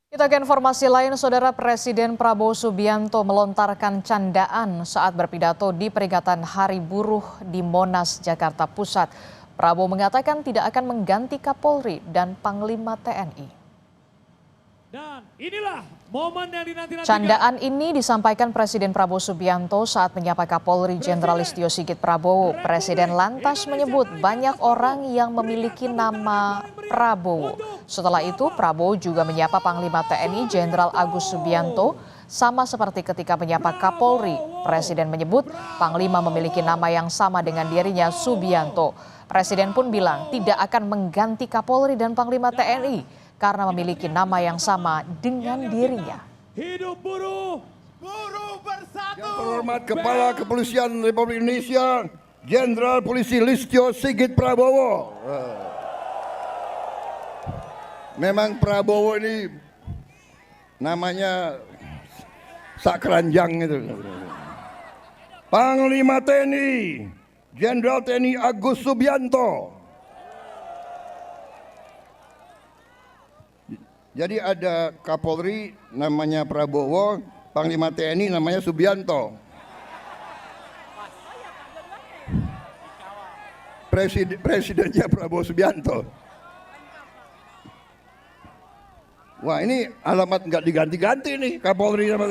Kita ke informasi lain, Saudara. Presiden Prabowo Subianto melontarkan candaan saat berpidato di peringatan Hari Buruh di Monas, Jakarta Pusat. Prabowo mengatakan tidak akan mengganti Kapolri dan Panglima TNI. Dan inilah momen yang dinanti-nantikan. Candaan ini disampaikan Presiden Prabowo Subianto saat menyapa Kapolri Jenderal Listio Sigit Prabowo. Presiden lantas menyebut banyak orang yang memiliki nama Prabowo. Setelah itu, Prabowo juga menyapa Panglima TNI Jenderal Agus Subianto. Sama seperti ketika menyapa Kapolri, Presiden menyebut Panglima memiliki nama yang sama dengan dirinya, Subianto. Presiden pun bilang tidak akan mengganti Kapolri dan Panglima TNI karena memiliki nama yang sama dengan dirinya. Hidup buruh, buruh bersatu. Yang terhormat Kepala Kepolisian Republik Indonesia, Jenderal Polisi Listio Sigit Prabowo. Memang Prabowo ini namanya sakranjang itu. Panglima TNI, Jenderal TNI Agus Subianto. Jadi ada Kapolri namanya Prabowo, Panglima TNI namanya Subianto. Presidennya Prabowo Subianto. Wah, ini alamat nggak diganti-ganti nih Kapolri sama